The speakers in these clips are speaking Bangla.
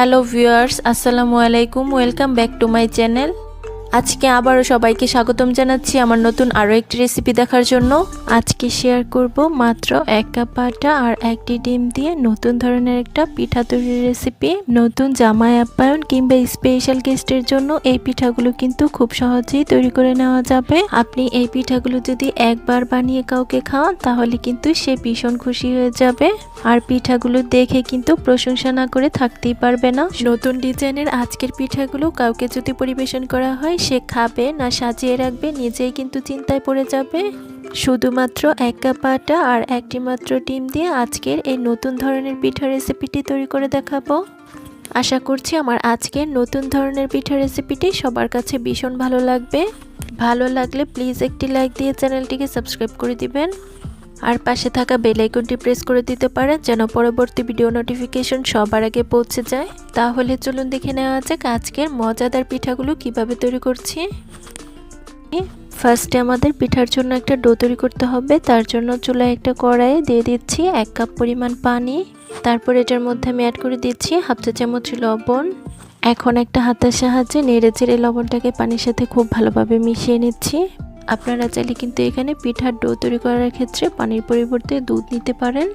হ্যালো ভিউয়ার্স, আসসালামু আলাইকুম। Welcome back to my channel. আজকে আবারও সবাইকে স্বাগতম জানাচ্ছি আমার নতুন আরও একটি রেসিপি দেখার জন্য। আজকে শেয়ার করব মাত্র 1 কাপ আটা আর 1টি ডিম দিয়ে নতুন ধরনের একটা পিঠা তৈরির রেসিপি। নতুন জামাই আপ্যায়ন কিংবা স্পেশাল গেস্টের জন্য এই পিঠাগুলো কিন্তু খুব সহজেই তৈরি করে নেওয়া যাবে। আপনি এই পিঠাগুলো যদি একবার বানিয়ে কাউকে খাওয়ান তাহলে কিন্তু সে ভীষণ খুশি হয়ে যাবে, আর পিঠাগুলো দেখে কিন্তু প্রশংসা না করে থাকতেই পারবে না। নতুন ডিজাইনের আজকের পিঠাগুলো কাউকে যদি পরিবেশন করা হয়, সে খাবে না সাজিয়ে রাখবে, নিজেই কিন্তু চিন্তায় পড়ে যাবে। শুধুমাত্র 1 কাপ আটা আর 1টি মাত্র ডিম দিয়ে আজকের এই নতুন ধরনের পিঠা রেসিপিটি তৈরি করে দেখাবো। আশা করছি আমার আজকের নতুন ধরনের পিঠা রেসিপিটি সবার কাছে ভীষণ ভালো লাগবে। ভালো লাগলে প্লিজ একটি লাইক দিয়ে চ্যানেলটিকে সাবস্ক্রাইব করে দিবেন, আর পাশে থাকা বেল আইকনটি প্রেস করে দিতে পারেন যেন পরবর্তী ভিডিও নোটিফিকেশন সবার আগে পৌঁছে যায়। তাহলে চলুন দেখে নেওয়া যাক আজকের মজাদার পিঠাগুলো কিভাবে তৈরি করছি। ফার্স্টে আমাদের পিঠার জন্য একটা ডো তৈরি করতে হবে। তার জন্য চুলায় একটা কড়াইয়ে দিয়ে দিচ্ছি 1 কাপ পরিমাণ পানি। তারপর এটার মধ্যে আমি অ্যাড করে দিচ্ছি 1/2 চা চামচ লবণ। এখন একটা হাতের সাহায্যে নেড়ে চেড়ে লবণটাকে পানির সাথে খুব ভালোভাবে মিশিয়ে নিচ্ছি। আপনারা চাইলে কিন্তু এখানে পিঠার ডো তৈরি করার ক্ষেত্রে পানির পরিবর্তে দুধ নিতে পারেন।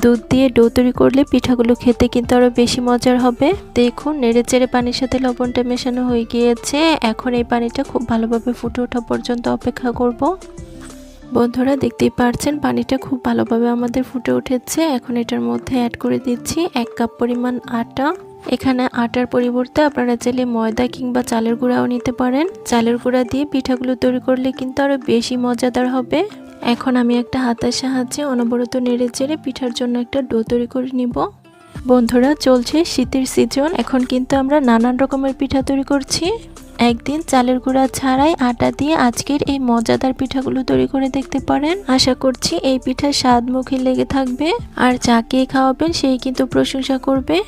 দুধ দিয়ে ডো তৈরি করলে পিঠাগুলো খেতে কিন্তু আরও বেশি মজার হবে। দেখুন নেড়ে চেড়ে পানির সাথে লবণটা মেশানো হয়ে গিয়েছে। এখন এই পানিটা খুব ভালোভাবে ফুটে ওঠা পর্যন্ত অপেক্ষা করব। বন্ধুরা দেখতেই পারছেন পানিটা খুব ভালোভাবে আমাদের ফুটে উঠেছে। এখন এটার মধ্যে অ্যাড করে দিচ্ছি 1 কাপ পরিমাণ আটা। এখানে আটার পরিবর্তে আপনারা চাইলে ময়দা কিংবা চালের গুঁড়াও নিতে পারেন। চালের গুঁড়া দিয়ে পিঠাগুলো তৈরি করলে কিন্তু আরও বেশি মজাদার হবে। এখন আমি একটা হাতের সাহায্যে অনবরত নেড়ে চেড়ে পিঠার জন্য একটা ডো তৈরি করে নিব। বন্ধুরা চলছে শীতের সিজন, এখন কিন্তু আমরা নানান রকমের পিঠা তৈরি করছি। একদিন চালের গুঁড়া ছাড়াই আটা দিয়ে আজকের এই মজাদার পিঠাগুলো তৈরি করে দেখতে পারেন। আশা করছি এই পিঠা স্বাদ মুখে লেগে থাকবে, আর যাকে খাওয়াবেন সেই কিন্তু প্রশংসা করবে।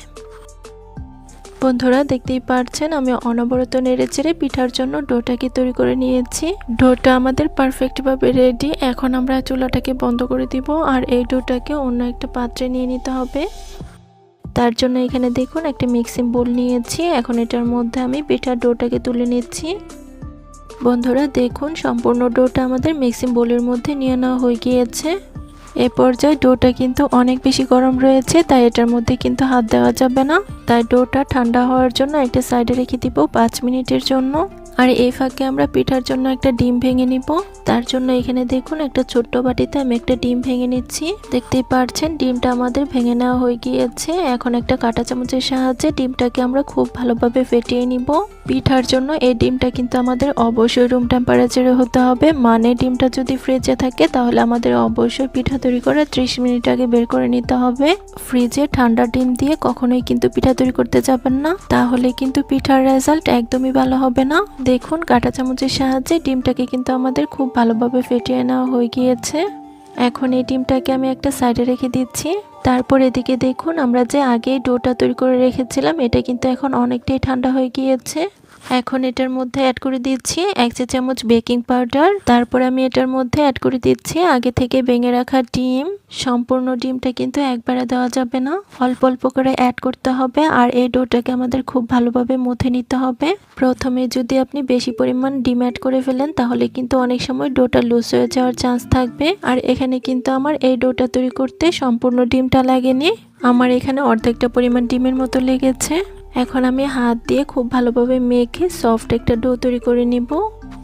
বন্ধুরা দেখতেই পারছেন আমি অনবরত নেড়েচেড়ে পিঠার জন্য ডোটাকে তৈরি করে নিয়েছি। ডোটা আমাদের পারফেক্টভাবে রেডি। এখন আমরা চুলাটাকে বন্ধ করে দিব, আর এই ডোটাকে অন্য একটা পাত্রে নিয়ে নিতে হবে। তার জন্য এখানে দেখুন একটা মিক্সিং বোল নিয়েছি। এখন এটার মধ্যে আমি পিঠার ডোটাকে তুলে নিচ্ছি। বন্ধুরা দেখুন সম্পূর্ণ ডোটা আমাদের মিক্সিং বোলের মধ্যে নিয়ে নেওয়া হয়ে গিয়েছে। এই পর্যায়ে ডোটা কিন্তু অনেক বেশি গরম রয়েছে, তাই এটার মধ্যে কিন্তু হাত দেওয়া যাবে না। তাই ডোটা ঠান্ডা হওয়ার জন্য একটা সাইডে রেখে দিব 5 মিনিটের জন্য। আর এই ফাঁকে আমরা পিঠার জন্য একটা ডিম ভেঙে নিব। তার জন্য এখানে দেখুন একটা ছোট্ট বাটিতে আমি একটা ডিম ভেঙে নিচ্ছি। দেখতেই পারছেন ডিমটা আমাদের ভেঙে নেওয়া হয়ে গিয়েছে। এখন একটা কাঁটা চামচের সাহায্যে ডিমটাকে আমরা খুব ভালোভাবে ফেটিয়ে নিব। পিঠার জন্য এই ডিমটা কিন্তু আমাদের অবশ্যই রুম টেম্পারেচারে হতে হবে। মানে ডিমটা যদি ফ্রিজে থাকে তাহলে আমাদের অবশ্যই পিঠা তৈরি করে 30 মিনিট আগে বের করে নিতে হবে। ফ্রিজে ঠান্ডা ডিম দিয়ে কখনোই কিন্তু পিঠা তৈরি করতে যাবেন না, তাহলে কিন্তু পিঠার রেজাল্ট একদমই ভালো হবে না। দেখুন কাঁটা চামচের সাহায্যে ডিমটাকে কিন্তু আমাদের খুব ভালোভাবে ফেটিয়ে নেওয়া হয়ে গিয়েছে। এখন এই ডিমটাকে আমি একটা সাইডে রেখে দিচ্ছি। তারপর এদিকে দেখুন আমরা যে আগে ডোটা তৈরি করে রেখেছিলাম এটা কিন্তু এখন অনেকটাই ঠান্ডা হয়ে গিয়েছে। এখন এটার মধ্যে অ্যাড করে দিচ্ছি 1 চা চামচ বেকিং পাউডার। তারপর আমি এটার মধ্যে অ্যাড করে দিচ্ছি আগে থেকে ভেঙে রাখা ডিম। সম্পূর্ণ ডিমটা কিন্তু একবারে দেওয়া যাবে না, অল্প অল্প করে অ্যাড করতে হবে। আর এই ডোটাকে আমাদের খুব ভালোভাবে মথে নিতে হবে। প্রথমে যদি আপনি বেশি পরিমাণ ডিম অ্যাড করে ফেলেন তাহলে কিন্তু অনেক সময় ডোটা লুজ হয়ে যাওয়ার চান্স থাকবে। আর এখানে কিন্তু আমার এই ডোটা তৈরি করতে সম্পূর্ণ ডিমটা লাগেনি, আমার এখানে অর্ধেকটা পরিমাণ ডিমের মতো লেগেছে। এখন আমি হাত দিয়ে খুব ভালোভাবে মেখে সফট একটা ডো তৈরি করে নিব।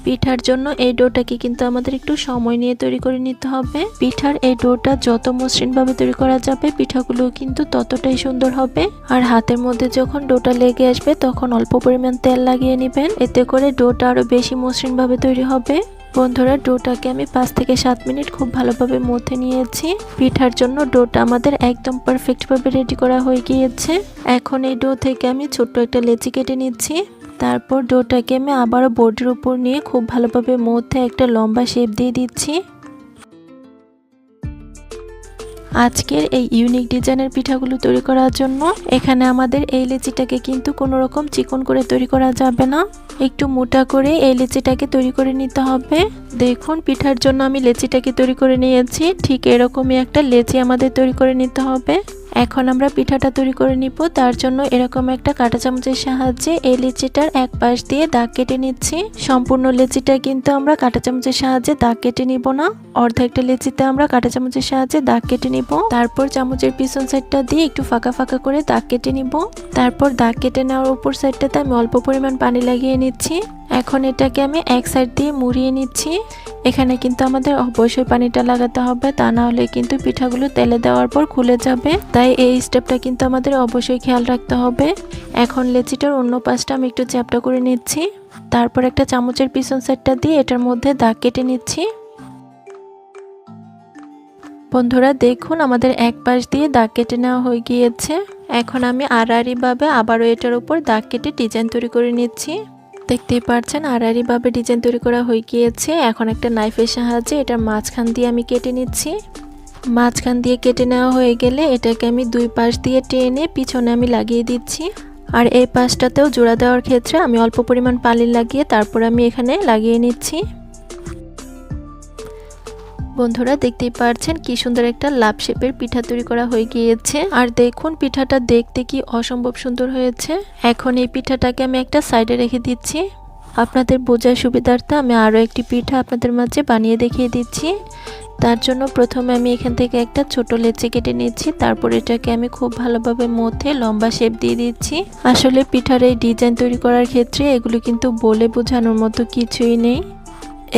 পিঠার জন্য এই ডোটাকে কিন্তু আমাদের একটু সময় নিয়ে তৈরি করে নিতে হবে। পিঠার এই ডোটা যত মসৃণভাবে তৈরি করা যাবে পিঠাগুলো কিন্তু ততটাই সুন্দর হবে। আর হাতের মধ্যে যখন ডোটা লেগে আসবে তখন অল্প পরিমাণ তেল লাগিয়ে নেবেন, এতে করে ডোটা আরো বেশি মসৃণভাবে তৈরি হবে। বন্ধুরা ডোটাকে আমি 5 থেকে 7 মিনিট খুব ভালোভাবে মথে নিয়েছি। পিঠার জন্য ডোটা আমাদের একদম পারফেক্টভাবে রেডি করা হয়ে গিয়েছে। এখন এই ডো থেকে আমি ছোট্ট একটা লেচি কেটে নিচ্ছি। তারপর ডোটাকে আমি আবারও বোর্ডের উপর নিয়ে খুব ভালোভাবে মথে একটা লম্বা শেপ দিয়ে দিচ্ছি। আজকের এই ইউনিক ডিজাইনের পিঠাগুলো তৈরি করার জন্য এখানে আমাদের এই লেচিটাকে কিন্তু কোনো রকম চিকন করে তৈরি করা যাবে না, একটু মোটা করে এই লেচিটাকে তৈরি করে নিতে হবে। দেখুন পিঠার জন্য আমি লেচিটাকে তৈরি করে নিয়েছি, ঠিক এরকমই একটা লেচি আমাদের তৈরি করে নিতে হবে। এখন আমরা পিঠাটা তৈরি করে নিব। তার জন্য এরকম একটা কাঁটা চামচের সাহায্যে এই লেচিটার এক পাশ দিয়ে দাগ কেটে নিচ্ছি। সম্পূর্ণ লেচিটা কিন্তু আমরা কাঁটা চামচের সাহায্যে দাগ কেটে নিব না, অর্ধেকটা লেচিতে আমরা কাঁটা চামচের সাহায্যে দাগ কেটে নিব। তারপর চামচের পিছন সাইডটা দিয়ে একটু ফাঁকা ফাঁকা করে দাগ কেটে নিব। তারপর দাগ কেটে নেওয়ার উপর সাইডটাতে আমি অল্প পরিমাণ পানি লাগিয়ে নিচ্ছি। এখন এটাকে আমি এক সাইড দিয়ে মুড়িয়ে নিচ্ছি। এখানে কিন্তু আমাদের অবশ্যই পানিটা লাগাতে হবে, তা না হলে কিন্তু পিঠাগুলো তেলে দেওয়ার পর খুলে যাবে। তাই এই স্টেপটা কিন্তু আমাদের অবশ্যই খেয়াল রাখতে হবে। এখন লেচিটার অন্য পাশটা আমি একটু চ্যাপটা করে নিচ্ছি। তারপর একটা চামচের পিছন সাইডটা দিয়ে এটার মধ্যে দাগ কেটে নিচ্ছি। বন্ধুরা দেখুন আমাদের এক পাশ দিয়ে দাগ কেটে নেওয়া হয়ে গিয়েছে। এখন আমি আড়াআড়িভাবে আবারও এটার উপর দাগ কেটে ডিজাইন তৈরি করে নিচ্ছি। দেখতেই পাচ্ছেন আড়াআড়িভাবে ডিজাইন তৈরি করা হয়ে গিয়েছে। এখন একটা নাইফের সাহায্যে এটার মাঝখান দিয়ে আমি কেটে নিচ্ছি। মাঝখান দিয়ে কেটে নেওয়া হয়ে গেলে এটাকে আমি দুই পাশ দিয়ে টেনে পিছনে আমি লাগিয়ে দিচ্ছি। আর এই পাশটাতেও জোড়া দেওয়ার ক্ষেত্রে আমি অল্প পরিমাণ পানি লাগিয়ে তারপর আমি এখানে লাগিয়ে নিচ্ছি। বন্ধুরা দেখতেই পাচ্ছেন কি সুন্দর একটা লাভ শেপের পিঠা তৈরি করা হয়ে গিয়েছে। আর দেখুন পিঠাটা দেখতে কি অসম্ভব সুন্দর হয়েছে। এখন এই পিঠাটাকে আমি একটা সাইডে রেখে দিচ্ছি। আপনাদের বোঝার সুবিধার্থে আমি আরও একটি পিঠা আপনাদের মাঝে বানিয়ে দেখিয়ে দিচ্ছি। তার জন্য প্রথমে আমি এখান থেকে একটা ছোট লেচি কেটে নিচ্ছি। তারপর এটাকে আমি খুব ভালোভাবে মধ্যে লম্বা শেপ দিয়ে দিচ্ছি। আসলে পিঠার এই ডিজাইন তৈরি করার ক্ষেত্রে এগুলো কিন্তু বলে বোঝানোর মতো কিছুই নেই।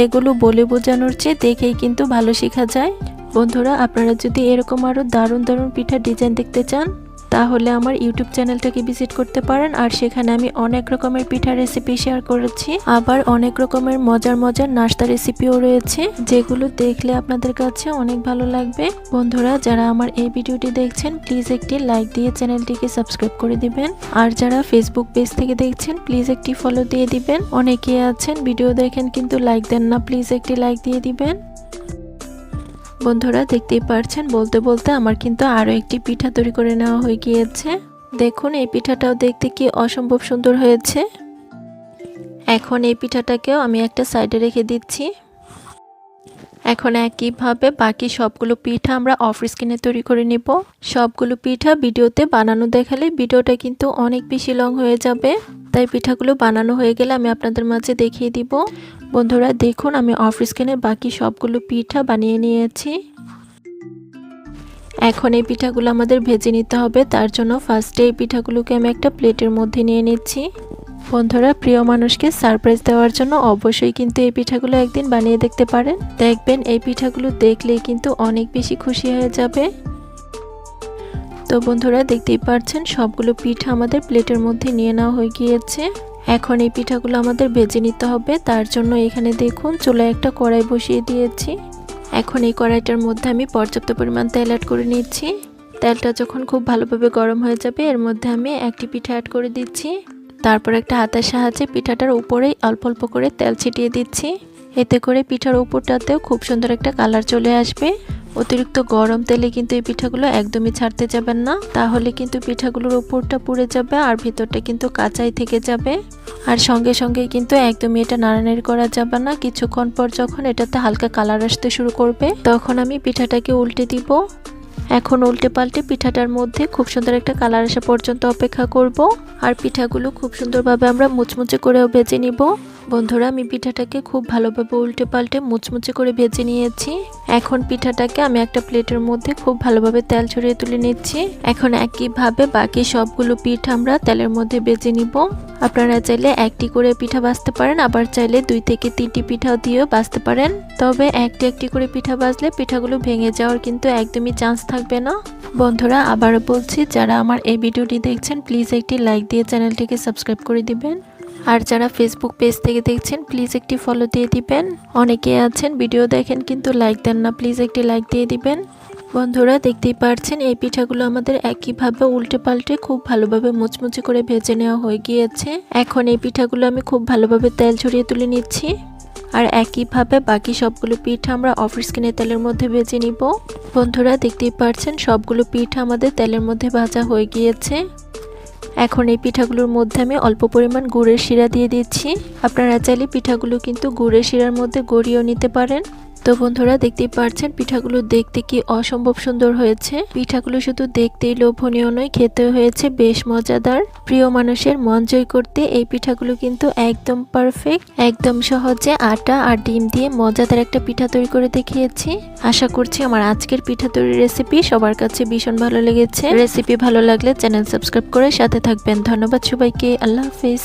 এগুলো বলে বোঝানোর চেয়ে দেখেই কিন্তু ভালো শেখা যায়। বন্ধুরা আপনারা যদি এরকম আরও দারুণ দারুণ পিঠার ডিজাইন দেখতে চান তাহলে আমার ইউটিউব চ্যানেলটাকে ভিজিট করতে পারেন। আর সেখানে আমি অনেক রকমের পিঠার রেসিপি শেয়ার করেছি, আবার অনেক রকমের মজার মজার নাস্তা রেসিপিও রয়েছে যেগুলো দেখলে আপনাদের কাছে অনেক ভালো লাগবে। বন্ধুরা যারা আমার এই ভিডিওটি দেখছেন প্লিজ একটি লাইক দিয়ে চ্যানেলটিকে সাবস্ক্রাইব করে দিবেন। আর যারা ফেসবুক পেজ থেকে দেখছেন প্লিজ একটি ফলো দিয়ে দিবেন। অনেকে আছেন ভিডিও দেখেন কিন্তু লাইক দেন না, প্লিজ একটি লাইক দিয়ে দিবেন। বন্ধুরা দেখতেই পারছেন বলতে বলতে আমার কিন্তু আরও একটি পিঠা তৈরি করে নেওয়া হয়ে গিয়েছে। দেখুন এই পিঠাটাও দেখতে কি অসম্ভব সুন্দর হয়েছে। এখন এই পিঠাটাকেও আমি একটা সাইডে রেখে দিচ্ছি। এখন একইভাবে বাকি সবগুলো পিঠা আমরা অফ স্ক্রিনে তৈরি করে নিব। সবগুলো পিঠা ভিডিওতে বানানো দেখালে ভিডিওটা কিন্তু অনেক বেশি লং হয়ে যাবে, তাই পিঠাগুলো বানানো হয়ে গেলে আমি আপনাদের মাঝে দেখিয়ে দিব। বন্ধুরা দেখুন আমি অফ স্ক্রিনে বাকি সবগুলো পিঠা বানিয়ে নিয়েছি। এখন এই পিঠাগুলো আমাদের ভেজে নিতে হবে। তার জন্য ফার্স্টে এই পিঠাগুলোকে আমি একটা প্লেটের মধ্যে নিয়ে নিচ্ছি। বন্ধুরা প্রিয় মানুষকে সারপ্রাইজ দেওয়ার জন্য অবশ্যই কিন্তু এই পিঠাগুলো একদিন বানিয়ে দেখতে পারেন। দেখবেন এই পিঠাগুলো দেখলেই কিন্তু অনেক বেশি খুশি হয়ে যাবে। তো বন্ধুরা দেখতেই পাচ্ছেন সবগুলো পিঠা আমাদের প্লেটের মধ্যে নিয়ে নেওয়া হয়ে গিয়েছে। এখন এই পিঠাগুলো আমাদের ভেজে নিতে হবে। তার জন্য এখানে দেখুন চুলায় একটা কড়াই বসিয়ে দিয়েছি। এখন এই কড়াইটার মধ্যে আমি পর্যাপ্ত পরিমাণ তেল অ্যাড করে নিচ্ছি। তেলটা যখন খুব ভালোভাবে গরম হয়ে যাবে এর মধ্যে আমি একটি পিঠা অ্যাড করে দিচ্ছি। তারপর একটা হাতের সাহায্যে পিঠাটার উপরেই অল্প অল্প করে তেল ছিটিয়ে দিচ্ছি। এতে করে পিঠার উপরটাতেও খুব সুন্দর একটা কালার চলে আসবে। অতিরিক্ত গরম তেলে কিন্তু এই পিঠাগুলো একদমই ছাড়তে যাবেন না, তাহলে কিন্তু পিঠাগুলোর উপরটা পুড়ে যাবে আর ভিতরটা কিন্তু কাঁচাই থেকে যাবে। আর সঙ্গে সঙ্গে কিন্তু একদমই এটা নাড়ানাড়ি করা যাবে না। কিছুক্ষণ পর যখন এটাতে হালকা কালার আসতে শুরু করবে তখন আমি পিঠাটাকে উল্টে দিব। এখন উল্টে পাল্টে পিঠাটার মধ্যে খুব সুন্দর একটা কালার আসা পর্যন্ত অপেক্ষা করব। আর পিঠাগুলো খুব সুন্দরভাবে আমরা মুচমুচে করেও ভেজে নিব। বন্ধুরা আমি পিঠাটাকে খুব ভালোভাবে উল্টে পাল্টে মুচমুচে করে ভেজে নিয়েছি। এখন পিঠাটাকে আমি একটা প্লেটের মধ্যে খুব ভালোভাবে তেল ছড়িয়ে তুলে নিচ্ছি। এখন একইভাবে বাকি সবগুলো পিঠা আমরা তেলের মধ্যে ভেজে নিব। আপনারা চাইলে একটি করে পিঠা ভাজতে পারেন, আবার চাইলে 2 থেকে 3টি পিঠাও দিয়েও ভাজতে পারেন। তবে একটি একটি করে পিঠা ভাজলে পিঠাগুলো ভেঙে যাওয়ার কিন্তু একদমই চান্স থাকবে না। বন্ধুরা আবারও বলছি যারা আমার এই ভিডিওটি দেখছেন প্লিজ একটি লাইক দিয়ে চ্যানেলটিকে সাবস্ক্রাইব করে দিবেন। আর যারা ফেসবুক পেজ থেকে দেখছেন প্লিজ একটি ফলো দিয়ে দিবেন। অনেকে আছেন ভিডিও দেখেন কিন্তু লাইক দেন না, প্লিজ একটি লাইক দিয়ে দিবেন। বন্ধুরা দেখতেই পাচ্ছেন এই পিঠাগুলো আমাদের একইভাবে উল্টে পাল্টে খুব ভালোভাবে মুচমুচে করে ভেজে নেওয়া হয়ে গিয়েছে। এখন এই পিঠাগুলো আমি খুব ভালোভাবে তেল ছড়িয়ে তুলে নিচ্ছি। আর একইভাবে বাকি সবগুলো পিঠা আমরা অফ স্ক্রিনে তেলের মধ্যে ভেজে নিব। বন্ধুরা দেখতেই পাচ্ছেন সবগুলো পিঠা আমাদের তেলের মধ্যে ভাজা হয়ে গিয়েছে। এখন এই পিঠাগুলোর মধ্যে আমি অল্প পরিমাণ গুড়ের শিরা দিয়ে দিচ্ছি। আপনারা চাইলে পিঠাগুলো কিন্তু গুড়ের শিরার মধ্যে গড়িয়েও নিতে পারেন। তো বন্ধুরা দেখতেই পাচ্ছেন পিঠাগুলো দেখতে কি অসম্ভব সুন্দর হয়েছে। পিঠাগুলো শুধু দেখতেই লোভনীয় নয়, খেতেও হয়েছে বেশ মজাদার। প্রিয় মানুষের মন জয় করতে এই পিঠাগুলো কিন্তু একদম পারফেক্ট। একদম সহজে আটা আর ডিম দিয়ে মজাদার একটা পিঠা তৈরি করে দেখিয়েছি। আশা করছি আমার আজকের পিঠা তৈরির রেসিপি সবার কাছে ভীষণ ভালো লেগেছে। রেসিপি ভালো লাগলে চ্যানেল সাবস্ক্রাইব করে সাথে থাকবেন। ধন্যবাদ সবাইকে। আল্লাহ হাফিজ।